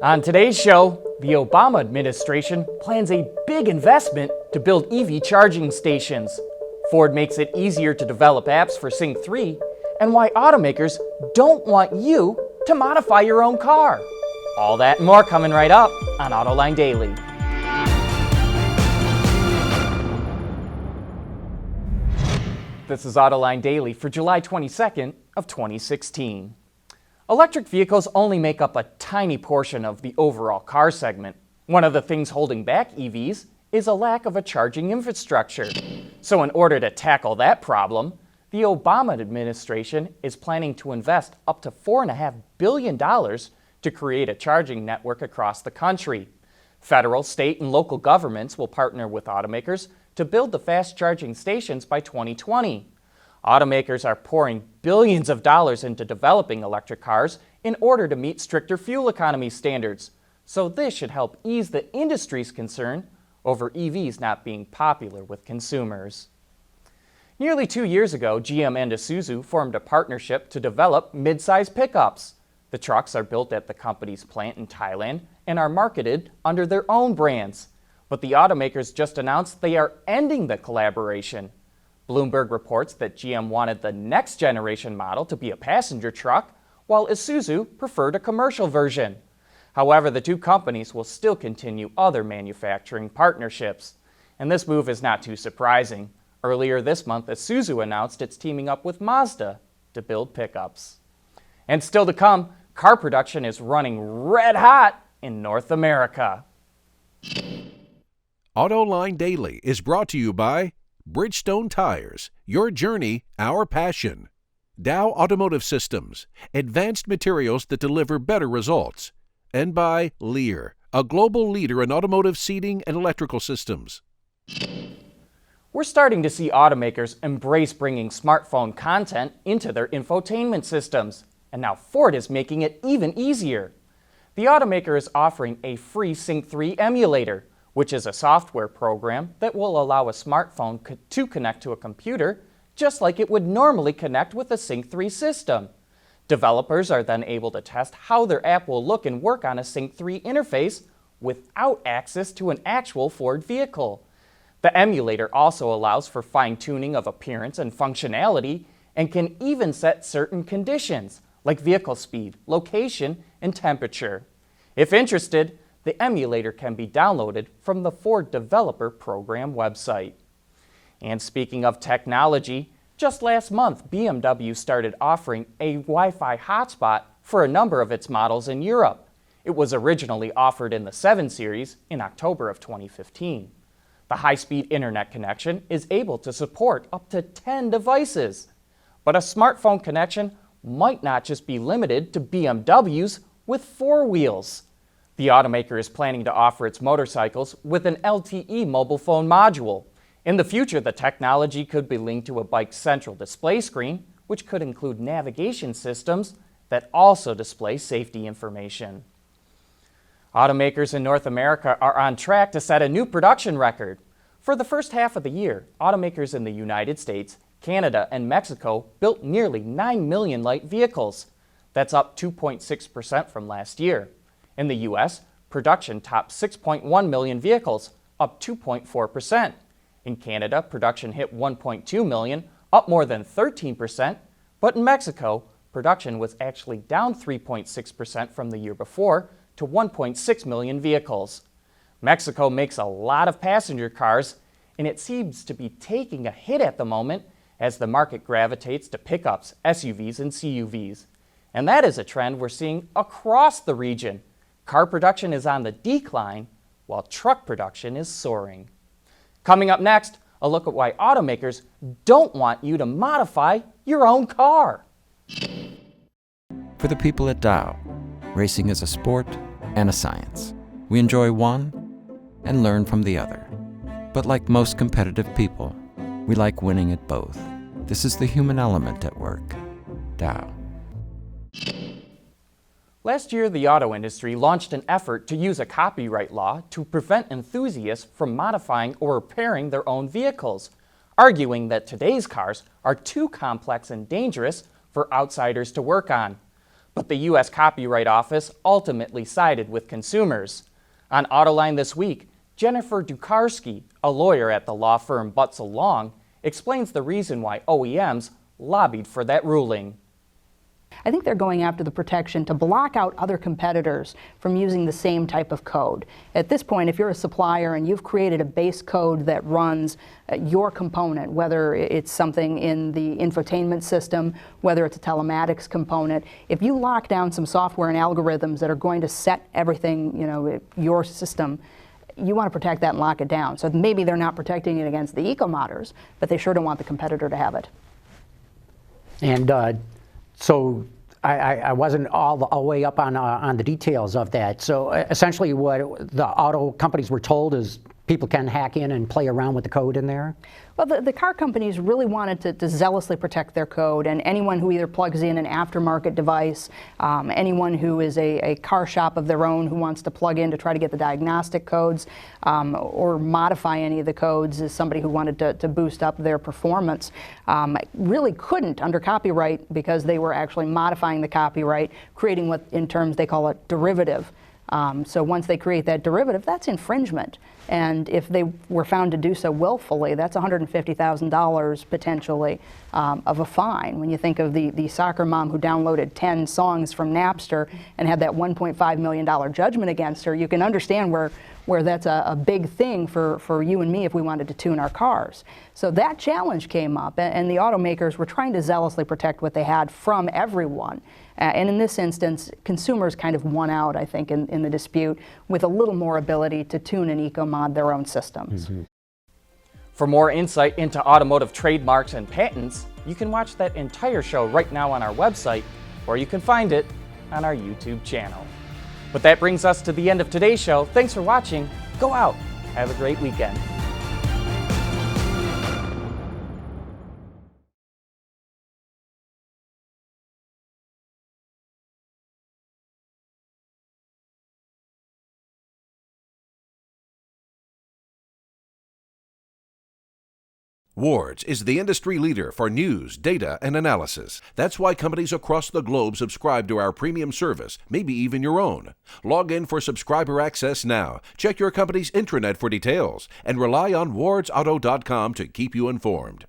On today's show, the Obama administration plans a big investment to build EV charging stations. Ford makes it easier to develop apps for Sync 3, and why automakers don't want you to modify your own car. All that and more coming right up on Autoline Daily. This is Autoline Daily for July 22nd of 2016. Electric vehicles only make up a tiny portion of the overall car segment. One of the things holding back EVs is a lack of a charging infrastructure. So in order to tackle that problem, the Obama administration is planning to invest up to $4.5 billion to create a charging network across the country. Federal, state, and local governments will partner with automakers to build the fast charging stations by 2020. Automakers are pouring billions of dollars into developing electric cars in order to meet stricter fuel economy standards. So this should help ease the industry's concern over EVs not being popular with consumers. Nearly 2 years ago, GM and Isuzu formed a partnership to develop mid-size pickups. The trucks are built at the company's plant in Thailand and are marketed under their own brands. But the automakers just announced they are ending the collaboration. Bloomberg reports that GM wanted the next generation model to be a passenger truck, while Isuzu preferred a commercial version. However, the two companies will still continue other manufacturing partnerships. And this move is not too surprising. Earlier this month, Isuzu announced it's teaming up with Mazda to build pickups. And still to come, car production is running red hot in North America. Autoline Daily is brought to you by Bridgestone Tires, your journey, our passion. Dow Automotive Systems, advanced materials that deliver better results. And by Lear, a global leader in automotive seating and electrical systems. We're starting to see automakers embrace bringing smartphone content into their infotainment systems. And now Ford is making it even easier. The automaker is offering a free Sync 3 emulator, which is a software program that will allow a smartphone to connect to a computer just like it would normally connect with a Sync 3 system. Developers are then able to test how their app will look and work on a Sync 3 interface without access to an actual Ford vehicle. The emulator also allows for fine-tuning of appearance and functionality and can even set certain conditions like vehicle speed, location, and temperature. If interested, the emulator can be downloaded from the Ford Developer Program website. And speaking of technology, just last month, BMW started offering a Wi-Fi hotspot for a number of its models in Europe. It was originally offered in the 7 Series in October of 2015. The high-speed internet connection is able to support up to 10 devices. But a smartphone connection might not just be limited to BMWs with 4 wheels. The automaker is planning to offer its motorcycles with an LTE mobile phone module. In the future, the technology could be linked to a bike's central display screen, which could include navigation systems that also display safety information. Automakers in North America are on track to set a new production record. For the first half of the year, automakers in the United States, Canada, and Mexico built nearly 9 million light vehicles. That's up 2.6% from last year. In the U.S., production topped 6.1 million vehicles, up 2.4%. In Canada, production hit 1.2 million, up more than 13%. But in Mexico, production was actually down 3.6% from the year before to 1.6 million vehicles. Mexico makes a lot of passenger cars, and it seems to be taking a hit at the moment as the market gravitates to pickups, SUVs, and CUVs. And that is a trend we're seeing across the region. Car production is on the decline, while truck production is soaring. Coming up next, a look at why automakers don't want you to modify your own car. For the people at Dow, racing is a sport and a science. We enjoy one and learn from the other. But like most competitive people, we like winning at both. This is the human element at work. Dow. Last year, the auto industry launched an effort to use a copyright law to prevent enthusiasts from modifying or repairing their own vehicles, arguing that today's cars are too complex and dangerous for outsiders to work on. But the U.S. Copyright Office ultimately sided with consumers. On Autoline this week, Jennifer Dukarski, a lawyer at the law firm Butzel Long, explains the reason why OEMs lobbied for that ruling. I think they're going after the protection to block out other competitors from using the same type of code. At this point, if you're a supplier and you've created a base code that runs your component, whether it's something in the infotainment system, whether it's a telematics component, if you lock down some software and algorithms that are going to set everything, your system, you want to protect that and lock it down. So maybe they're not protecting it against the eco-modders, but they sure don't want the competitor to have it. And so I wasn't all the way up on the details of that. So essentially what the auto companies were told is people can hack in and play around with the code in there? Well, the car companies really wanted to zealously protect their code, and anyone who either plugs in an aftermarket device, anyone who is a car shop of their own who wants to plug in to try to get the diagnostic codes or modify any of the codes as somebody who wanted to boost up their performance, really couldn't under copyright because they were actually modifying the copyright, creating what in terms they call a derivative. So once they create that derivative, that's infringement. And if they were found to do so willfully, that's $150,000 potentially of a fine. When you think of the soccer mom who downloaded 10 songs from Napster and had that $1.5 million judgment against her, you can understand where that's a big thing for you and me if we wanted to tune our cars. So that challenge came up, and the automakers were trying to zealously protect what they had from everyone. And in this instance, consumers kind of won out, I think, in the dispute with a little more ability to tune and eco-mod their own systems. Mm-hmm. For more insight into automotive trademarks and patents, you can watch that entire show right now on our website, or you can find it on our YouTube channel. But that brings us to the end of today's show. Thanks for watching. Go out. Have a great weekend. Wards is the industry leader for news, data, and analysis. That's why companies across the globe subscribe to our premium service, maybe even your own. Log in for subscriber access now. Check your company's intranet for details and rely on wardsauto.com to keep you informed.